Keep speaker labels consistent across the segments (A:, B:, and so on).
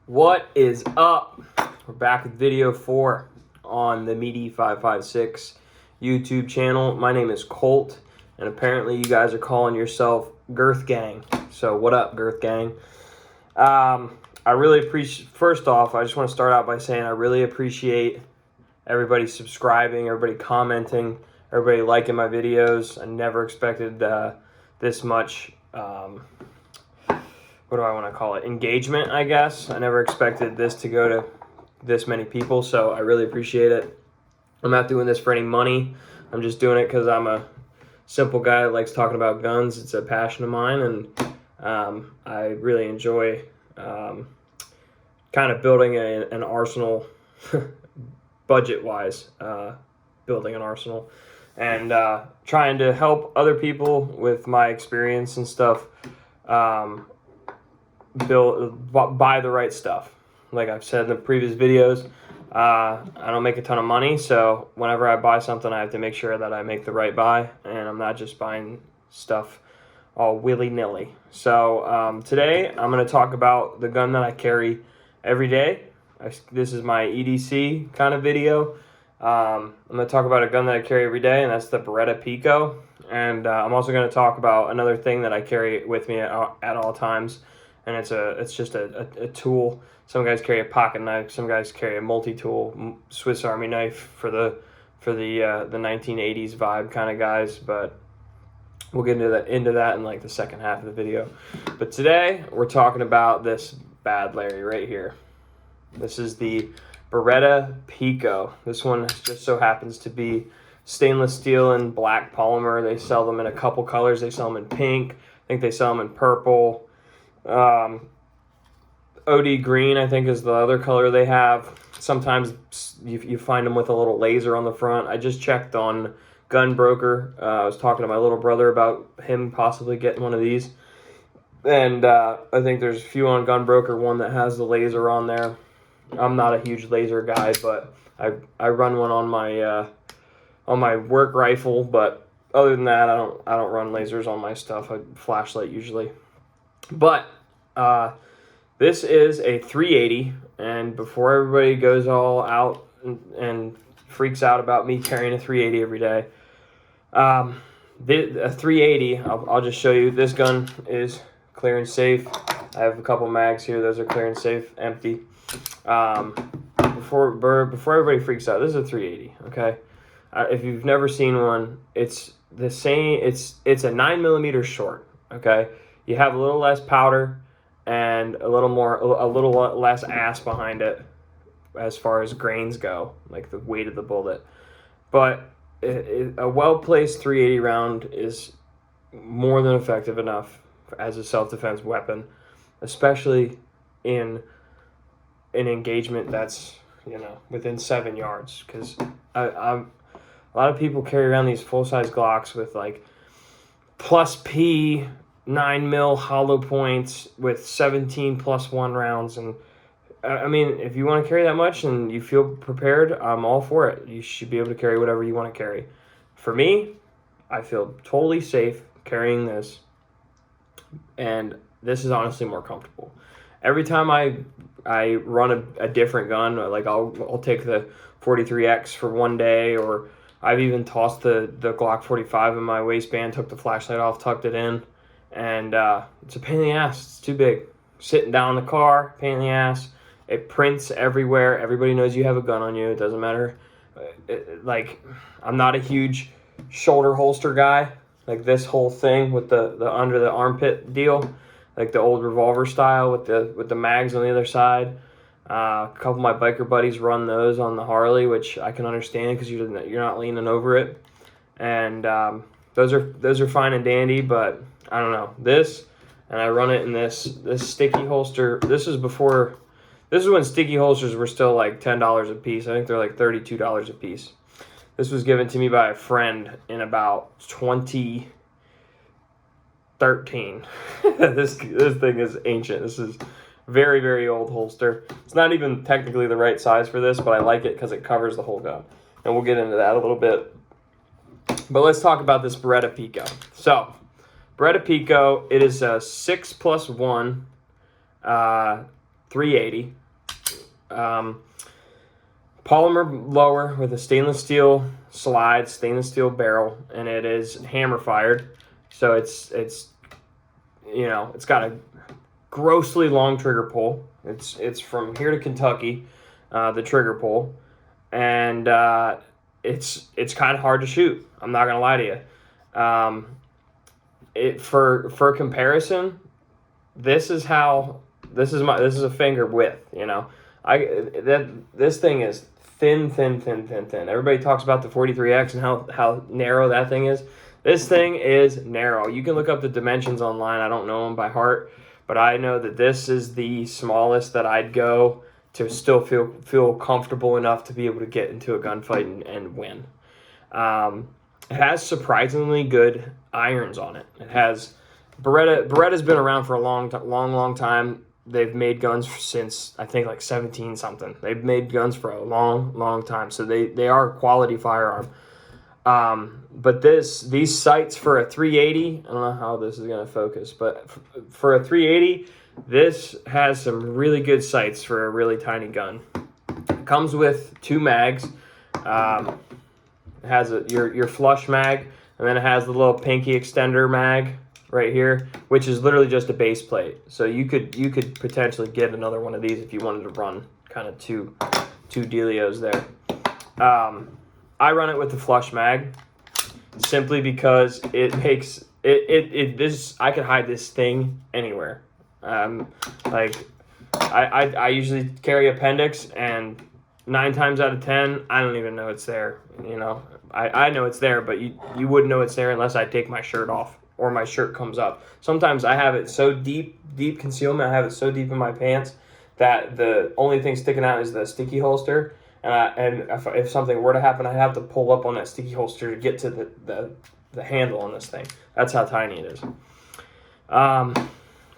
A: What is up? We're back with video 4 on the Meaty 556 YouTube channel. My name is Colt, and apparently you guys are calling yourself Girth Gang. So what up, Girth Gang? I really appreciate, first off, I just want to start out by saying I really appreciate everybody subscribing, everybody commenting, everybody liking my videos. I never expected this much what do I want to call it? Engagement, I guess. I never expected this to go to this many people, so I really appreciate it. I'm not doing this for any money. I'm just doing it because I'm a simple guy that likes talking about guns. It's a passion of mine, and I really enjoy kind of building an arsenal, budget-wise, building an arsenal, and trying to help other people with my experience and stuff. Buy the right stuff. Like I've said in the previous videos, I don't make a ton of money, so whenever I buy something, I have to make sure that I make the right buy, and I'm not just buying stuff all willy-nilly. So today, I'm going to talk about the gun that I carry every day. This is my EDC kind of video. I'm going to talk about a gun that I carry every day, and that's the Beretta Pico. And I'm also going to talk about another thing that I carry with me at all times. And it's just a tool. Some guys carry a pocket knife. Some guys carry a multi-tool Swiss Army knife for the 1980s vibe kind of guys. But we'll get into that in like the second half of the video. But today we're talking about this bad Larry right here. This is the Beretta Pico. This one just so happens to be stainless steel and black polymer. They sell them in a couple colors. They sell them in pink. I think they sell them in purple. OD green, I think, is the other color they have. Sometimes you find them with a little laser on the front. I just checked on Gun Broker. I was talking to my little brother about him possibly getting one of these. And I think there's a few on Gun Broker, one that has the laser on there. I'm not a huge laser guy, but I run one on my work rifle. But other than that, I don't run lasers on my stuff. I flashlight usually. But this is a 380, and before everybody goes all out and freaks out about me carrying a 380 every day, a 380, I'll just show you. This gun is clear and safe. I have a couple mags here. Those are clear and safe, empty. Before everybody freaks out, this is a 380, okay? If you've never seen one, it's the same. It's a 9mm short, okay? You have a little less powder and a little less ass behind it as far as grains go, like the weight of the bullet. But a well-placed 380 round is more than effective enough as a self-defense weapon, especially in an engagement that's, within 7 yards. Because a lot of people carry around these full-size Glocks with like plus P 9mm hollow points with 17+1 rounds, and I mean, if you want to carry that much and you feel prepared, I'm all for it. You should be able to carry whatever you want to carry. For me, I feel totally safe carrying this, and this is honestly more comfortable. Every time I run a different gun, like I'll take the 43X for one day, or I've even tossed the Glock 45 in my waistband, took the flashlight off, tucked it in. And it's a pain in the ass. It's too big. Sitting down in the car, pain in the ass. It prints everywhere. Everybody knows you have a gun on you. It doesn't matter. I'm not a huge shoulder holster guy. Like this whole thing with the under the armpit deal, like the old revolver style with the mags on the other side. A couple of my biker buddies run those on the Harley, which I can understand because you're not leaning over it. And those are fine and dandy, but I don't know, and I run it in this sticky holster. This is when sticky holsters were still like $10 a piece. I think they're like $32 a piece. This was given to me by a friend in about 2013. This thing is ancient. This is very, very old holster. It's not even technically the right size for this, but I like it because it covers the whole gun. And we'll get into that a little bit. But let's talk about this Beretta Pico. So, Beretta Pico, it is a 6+1 .380. Polymer lower with a stainless steel slide, stainless steel barrel, and it is hammer fired. So it's got a grossly long trigger pull. It's from here to Kentucky, the trigger pull, and it's kind of hard to shoot. I'm not gonna lie to you. For comparison, this is a finger width. This thing is thin. Everybody talks about the 43X and how narrow that thing is. This thing is narrow. You can look up the dimensions online. I don't know them by heart, but I know that this is the smallest that I'd go to still feel comfortable enough to be able to get into a gunfight and win. It has surprisingly good irons on it. It has Beretta's been around for a long time. They've made guns since, I think, like 17 something. They've made guns for a long time, so they are a quality firearm. But these sights for a 380, I don't know how this is going to focus, but for a 380, this has some really good sights for a really tiny gun. It comes with 2 mags. It has your flush mag, and then it has the little pinky extender mag right here, which is literally just a base plate. So you could potentially get another one of these if you wanted to run kind of two dealios there. I run it with the flush mag simply because it makes this. I could hide this thing anywhere. I usually carry appendix, and 9 times out of 10, I don't even know it's there. I know it's there, but you wouldn't know it's there unless I take my shirt off or my shirt comes up. Sometimes I have it so deep concealment. I have it so deep in my pants that the only thing sticking out is the sticky holster. And if something were to happen, I'd have to pull up on that sticky holster to get to the handle on this thing. That's how tiny it is.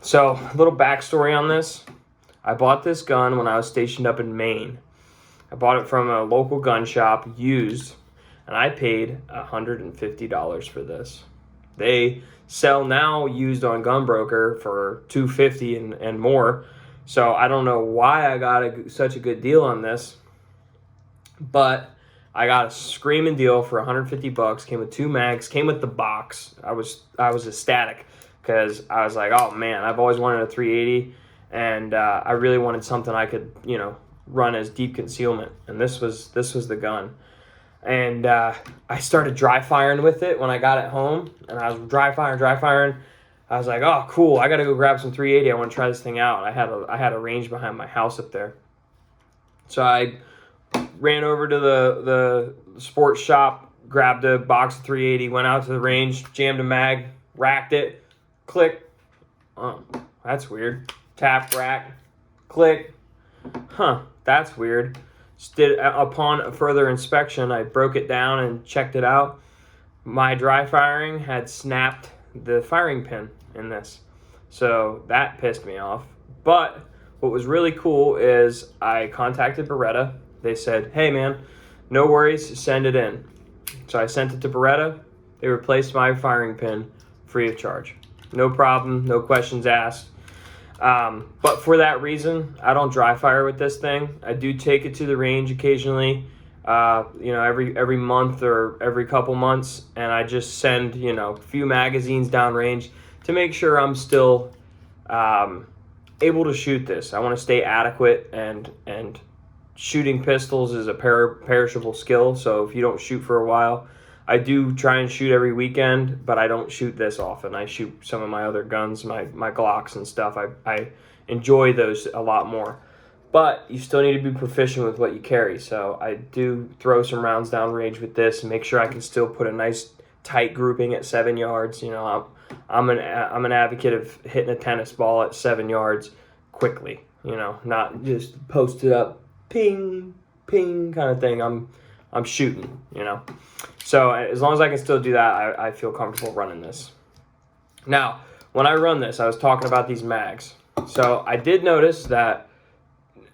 A: So a little backstory on this. I bought this gun when I was stationed up in Maine. I bought it from a local gun shop, used, and I paid $150 for this. They sell now used on Gunbroker for $250 and more. So I don't know why I got such a good deal on this, but I got a screaming deal for $150. Came with 2 mags. Came with the box. I was ecstatic because I was like, oh man, I've always wanted a 380, and I really wanted something I could run as deep concealment, and this was the gun. And I started dry firing with it when I got it home, and I was dry firing. I was like, oh, cool, I got to go grab some 380. I want to try this thing out. I had a range behind my house up there. So I ran over to the sports shop, grabbed a box of 380, went out to the range, jammed a mag, racked it, click. Oh, that's weird. Tap, rack, click. That's weird. Upon further inspection, I broke it down and checked it out. My dry firing had snapped the firing pin in this, so that pissed me off. But what was really cool is I contacted Beretta. They said, hey man, no worries, send it in. So I sent it to Beretta. They replaced my firing pin free of charge. No problem, no questions asked. But for that reason, I don't dry fire with this thing. I do take it to the range occasionally, every month or every couple months, and I just send, a few magazines downrange to make sure I'm still able to shoot this. I want to stay adequate, and shooting pistols is a perishable skill, so if you don't shoot for a while, I do try and shoot every weekend, but I don't shoot this often. I shoot some of my other guns, my Glocks and stuff. I enjoy those a lot more. But you still need to be proficient with what you carry. So I do throw some rounds downrange with this and make sure I can still put a nice tight grouping at 7 yards. I'm an advocate of hitting a tennis ball at 7 yards quickly. Not just post it up, ping, ping kind of thing. I'm shooting. So as long as I can still do that, I feel comfortable running this. Now, when I run this, I was talking about these mags. So I did notice that,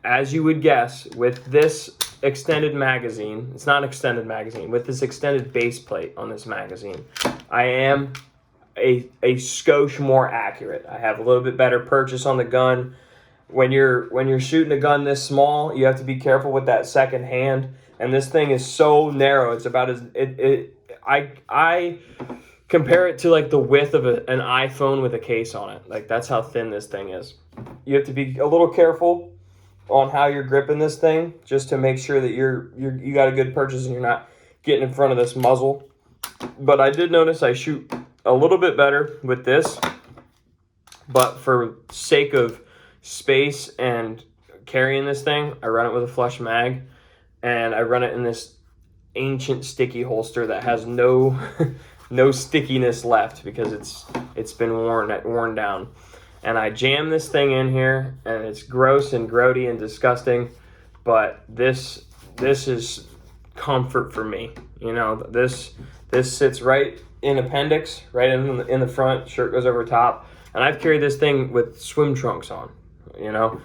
A: as you would guess, with this extended magazine, it's not an extended magazine, with this extended base plate on this magazine, I am a skosh more accurate. I have a little bit better purchase on the gun. when you're shooting a gun this small, you have to be careful with that second hand. And this thing is so narrow. It's about as I compare it to like the width of an iPhone with a case on it. Like that's how thin this thing is. You have to be a little careful on how you're gripping this thing, just to make sure that you got a good purchase and you're not getting in front of this muzzle. But I did notice I shoot a little bit better with this, but for sake of space and carrying this thing, I run it with a flush mag, and I run it in this ancient sticky holster that has no no stickiness left because it's been worn down. And I jam this thing in here, and it's gross and grody and disgusting, but this is comfort for me. You know, this sits right in appendix, right in the front. Shirt goes over top, and I've carried this thing with swim trunks on. You know,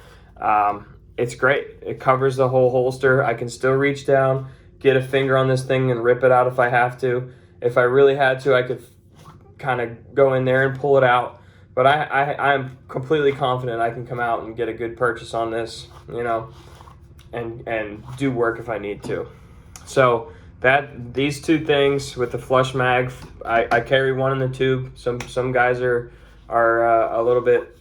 A: it's great. It covers the whole holster. I can still reach down, get a finger on this thing, and rip it out if I have to. If I really had to, I could kind of go in there and pull it out. But I'm completely confident I can come out and get a good purchase on this, you know, and do work if I need to. So these two things with the flush mag, I carry one in the tube. Some guys are a little bit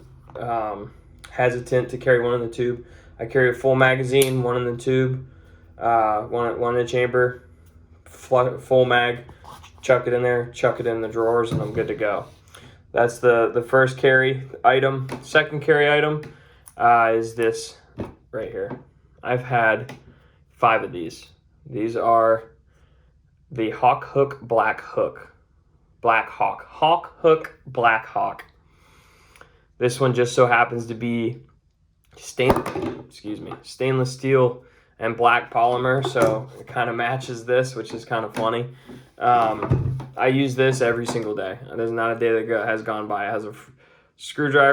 A: hesitant to carry one in the tube. I carry a full magazine, one in the tube, one in the chamber, full mag, chuck it in there, chuck it in the drawers, and I'm good to go. That's the first carry item. Second carry item is this right here. I've had 5 of these. These are the Hawkhook Blackhawk Hawkhook Blackhawk. This one just so happens to be stainless steel and black polymer, so it kind of matches this, which is kind of funny. I use this every single day. There's not a day that has gone by. It has a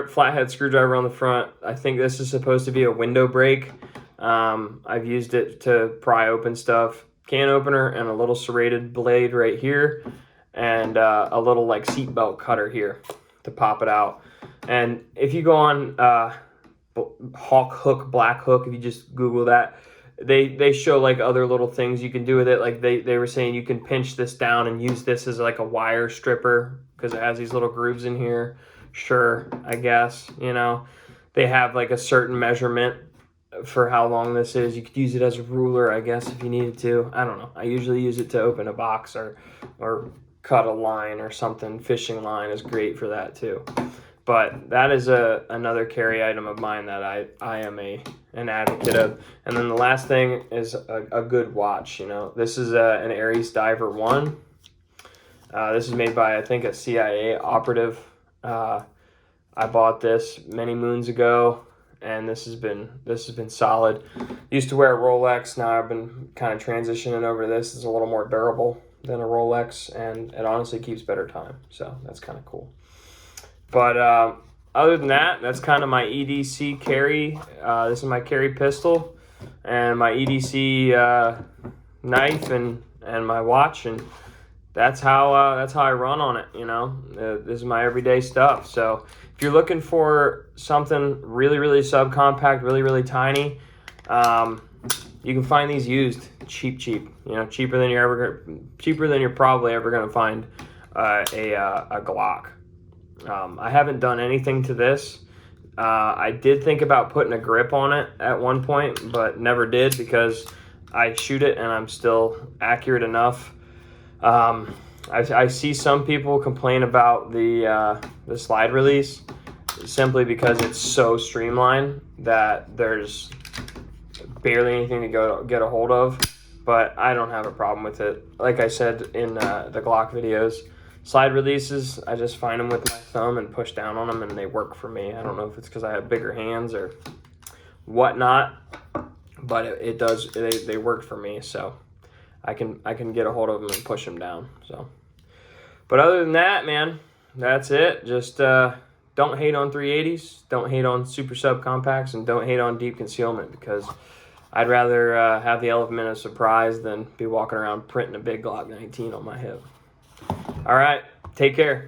A: flathead screwdriver on the front. I think this is supposed to be a window brake. I've used it to pry open stuff. Can opener and a little serrated blade right here, and a little like seatbelt cutter here to pop it out. And if you go on Hawkhook Blackhawk, if you just Google that, they show like other little things you can do with it. Like they were saying you can pinch this down and use this as like a wire stripper because it has these little grooves in here. Sure, I guess, you know, they have like a certain measurement for how long this is. You could use it as a ruler, I guess, if you needed to. I don't know. I usually use it to open a box or cut a line or something. Fishing line is great for that too. But that is another carry item of mine that I am an advocate of. And then the last thing is a good watch. You know, this is an Aries Diver 1. This is made by, I think, a CIA operative. I bought this many moons ago, and this has been solid. Used to wear a Rolex. Now I've been kind of transitioning over to this. It's a little more durable than a Rolex, and it honestly keeps better time. So that's kind of cool. But other than that, that's kind of my EDC carry. This is my carry pistol and my EDC knife and my watch, and that's how I run on it. You know, this is my everyday stuff. So if you're looking for something really, really subcompact, really, really tiny, you can find these used cheap. You know, cheaper than you're probably ever gonna find a Glock. I haven't done anything to this. I did think about putting a grip on it at one point, but never did because I shoot it and I'm still accurate enough. I see some people complain about the slide release simply because it's so streamlined that there's barely anything to get a hold of, but I don't have a problem with it. Like I said in the Glock videos, slide releases, I just find them with my thumb and push down on them, and they work for me. I don't know if it's because I have bigger hands or whatnot, but it does. They work for me, so I can get a hold of them and push them down. So, but other than that, man, that's it. Just don't hate on 380s, don't hate on super subcompacts, and don't hate on deep concealment, because I'd rather have the element of surprise than be walking around printing a big Glock 19 on my hip. All right, take care.